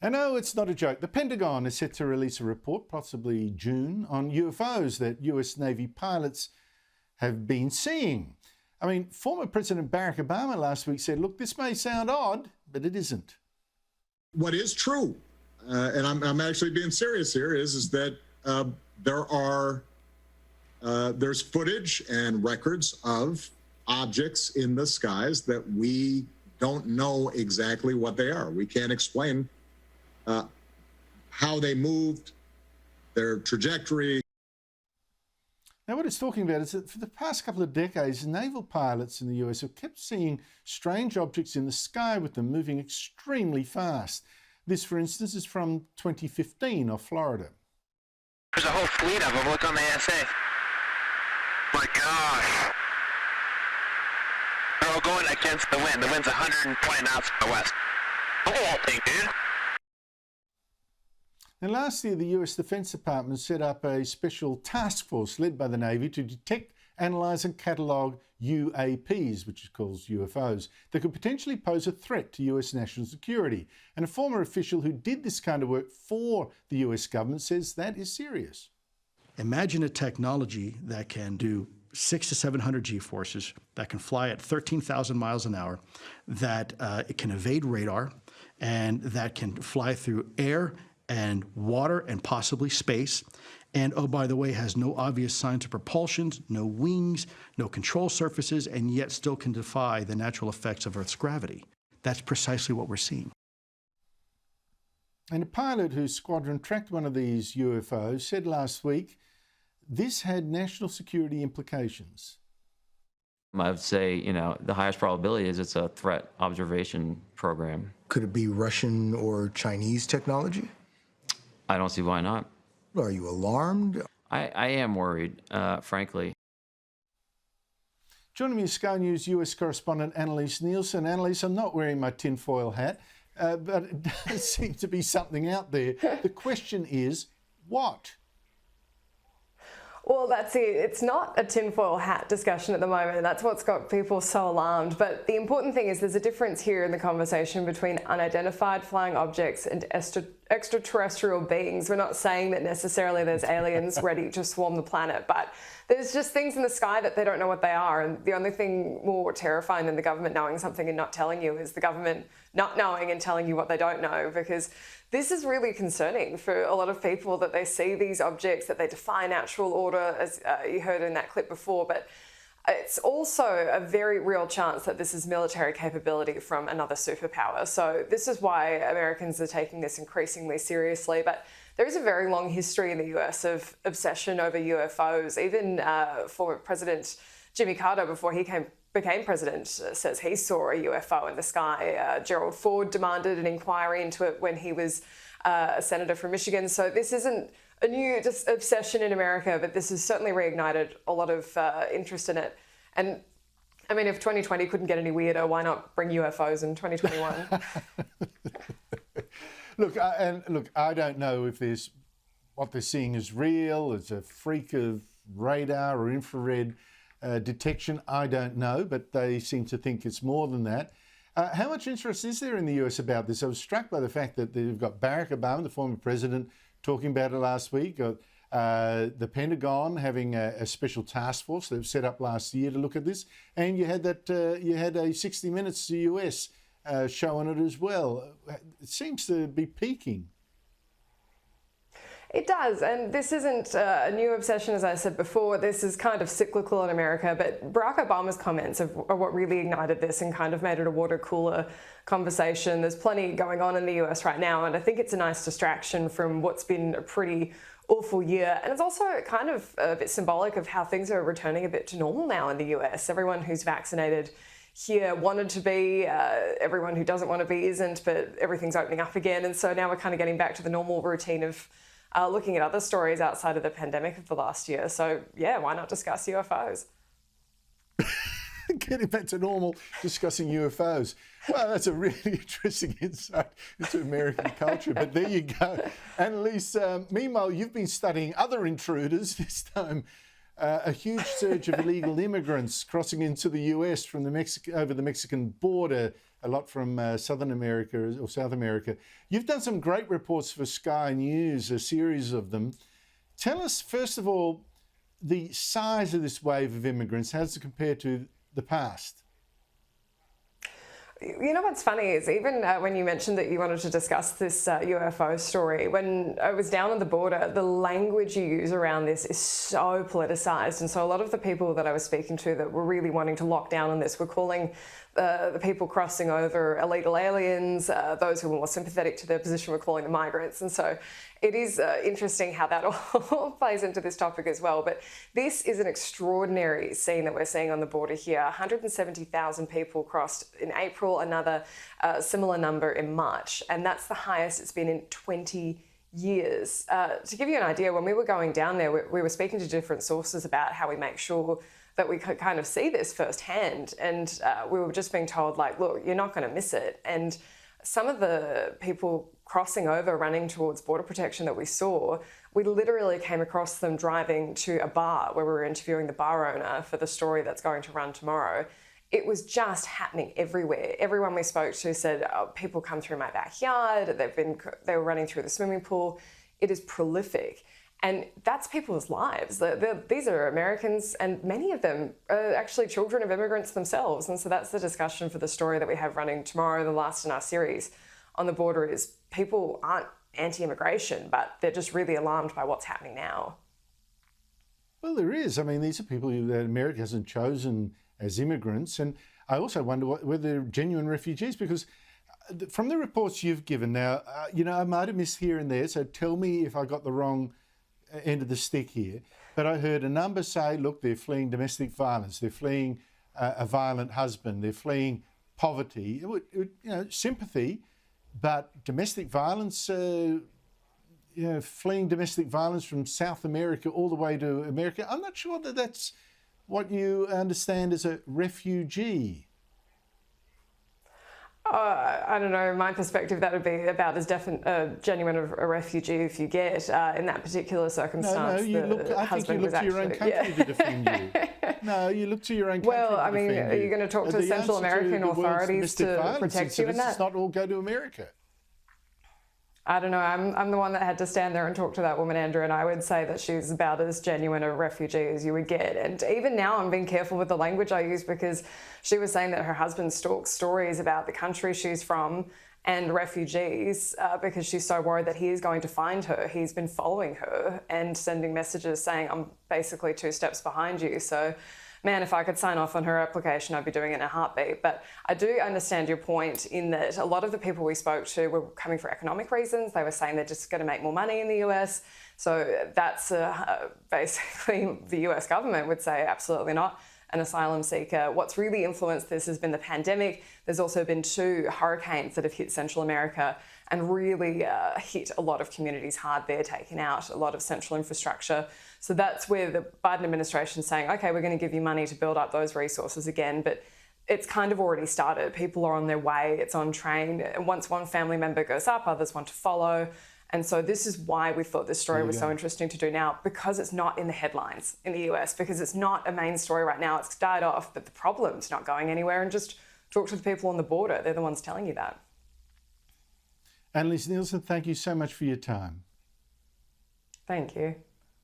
I know it's not a joke. The Pentagon is set to release a report, possibly June, on UFOs that US Navy pilots have been seeing. I mean, former President Barack Obama last week said, look, this may sound odd, but it isn't. What is true, and I'm actually being serious here, is that there's footage and records of objects in the skies that we don't know exactly what they are. We can't explain how they moved, their trajectory. Now, what it's talking about is that for the past couple of decades, naval pilots in the US have kept seeing strange objects in the sky with them moving extremely fast. This, for instance, is from 2015 off Florida. There's a whole fleet of them. Look on the ASA. My gosh. They're all going against the wind. The wind's 120 knots from the west. Look at that thing, dude. Now, last year, the US Defense Department set up a special task force led by the Navy to detect, analyse and catalogue UAPs, which is called UFOs, that could potentially pose a threat to US national security. And a former official who did this kind of work for the US government says that is serious. Imagine a technology that can do 600 to 700 G-forces, that can fly at 13,000 miles an hour, that it can evade radar, and that can fly through air and water and possibly space. And, oh, by the way, has no obvious signs of propulsion, no wings, no control surfaces, and yet still can defy the natural effects of Earth's gravity. That's precisely what we're seeing. And a pilot whose squadron tracked one of these UFOs said last week this had national security implications. I would say, the highest probability is it's a threat observation program. Could it be Russian or Chinese technology? I don't see why not. Are you alarmed? I am worried, frankly. Joining me is Sky News US correspondent Annalise Nielsen. Annalise, I'm not wearing my tinfoil hat, but it does seem to be something out there. The question is, what? Well, that's it. It's not a tinfoil hat discussion at the moment, and that's what's got people so alarmed. But the important thing is there's a difference here in the conversation between unidentified flying objects and extraterrestrial beings. We're not saying that necessarily there's aliens ready to swarm the planet, but there's just things in the sky that they don't know what they are. And the only thing more terrifying than the government knowing something and not telling you is the government not knowing and telling you what they don't know, because this is really concerning for a lot of people that they see these objects, that they defy natural order, as you heard in that clip before. But it's also a very real chance that this is military capability from another superpower. So this is why Americans are taking this increasingly seriously. But there is a very long history in the US of obsession over UFOs. Even former President Jimmy Carter, before he became president, says he saw a UFO in the sky. Gerald Ford demanded an inquiry into it when he was a senator from Michigan. So this isn't a new obsession in America, but this has certainly reignited a lot of interest in it. And I mean, if 2020 couldn't get any weirder, why not bring UFOs in 2021? Look, I don't know if what they're seeing is real. It's a freak of radar or infrared detection. I don't know, but they seem to think it's more than that. How much interest is there in the US about this? I was struck by the fact that they've got Barack Obama, the former president, talking about it last week. The Pentagon having a special task force they've set up last year to look at this, and you had a 60 Minutes US show on it as well. It seems to be peaking. It does, and this isn't a new obsession, as I said before. This is kind of cyclical in America, but Barack Obama's comments are what really ignited this and kind of made it a water cooler conversation. There's plenty going on in the US right now, and I think it's a nice distraction from what's been a pretty awful year. And it's also kind of a bit symbolic of how things are returning a bit to normal now in the US. Everyone who's vaccinated here wanted to be, everyone who doesn't want to be isn't, but everything's opening up again. And so now we're kind of getting back to the normal routine of looking at other stories outside of the pandemic of the last year. So yeah, why not discuss UFOs? Getting back to normal, discussing UFOs. Well, that's a really interesting insight into American culture, but there you go. Annalise, meanwhile, you've been studying other intruders, this time a huge surge of illegal immigrants crossing into the US from over the Mexican border a lot from Southern America or South America. You've done some great reports for Sky News, a series of them. Tell us, first of all, the size of this wave of immigrants. How does it compare to the past? You know what's funny is even when you mentioned that you wanted to discuss this UFO story, when I was down on the border, the language you use around this is so politicized. And so a lot of the people that I was speaking to that were really wanting to lock down on this were calling the people crossing over illegal aliens. Those who were more sympathetic to their position were calling them migrants. And so it is interesting how that all plays into this topic as well. But this is an extraordinary scene that we're seeing on the border here. 170,000 people crossed in April, another similar number in March. And that's the highest it's been in 20 years. To give you an idea, when we were going down there, we were speaking to different sources about how we make sure that we could kind of see this firsthand. And we were just being told, like, look, you're not going to miss it. And some of the people crossing over, running towards border protection that we saw, we literally came across them driving to a bar where we were interviewing the bar owner for the story that's going to run tomorrow. It was just happening everywhere. Everyone we spoke to said, oh, people come through my backyard, they were running through the swimming pool. It is prolific. And that's people's lives. These are Americans, and many of them are actually children of immigrants themselves. And so that's the discussion for the story that we have running tomorrow, the last in our series on the border, is people aren't anti-immigration, but they're just really alarmed by what's happening now. Well, there is. I mean, these are people that America hasn't chosen as immigrants. And I also wonder whether they're genuine refugees, because from the reports you've given now, I might have missed here and there, so tell me if I got the wrong end of the stick here, but I heard a number say, look, they're fleeing domestic violence, they're fleeing a violent husband, they're fleeing poverty, sympathy, but domestic violence, fleeing domestic violence from South America all the way to America. I'm not sure that that's what you understand as a refugee. I don't know, in my perspective, that would be about as genuine of a refugee if you get in that particular circumstance. I think you look to your own country to defend you. No, you look to your own country to defend you. Well, I mean, are you going to talk to Central American authorities to protect you in that? It's not all go to America. I don't know. I'm the one that had to stand there and talk to that woman, Andrew, and I would say that she's about as genuine a refugee as you would get. And even now I'm being careful with the language I use, because she was saying that her husband stalks stories about the country she's from and refugees because she's so worried that he is going to find her. He's been following her and sending messages saying, I'm basically 2 steps behind you. So, man, if I could sign off on her application, I'd be doing it in a heartbeat. But I do understand your point in that a lot of the people we spoke to were coming for economic reasons. They were saying they're just going to make more money in the US. So that's basically the US government would say absolutely not. An asylum seeker. What's really influenced this has been the pandemic. There's also been 2 hurricanes that have hit Central America and really hit a lot of communities hard there, taking out a lot of central infrastructure. So that's where the Biden administration is saying, okay, we're going to give you money to build up those resources again. But it's kind of already started. People are on their way. It's on train. And once one family member goes up, others want to follow. And so this is why we thought this story was so interesting to do now, because it's not in the headlines in the US, because it's not a main story right now. It's died off, but the problem's not going anywhere. And just talk to the people on the border. They're the ones telling you that. Annalise Nielsen, thank you so much for your time. Thank you.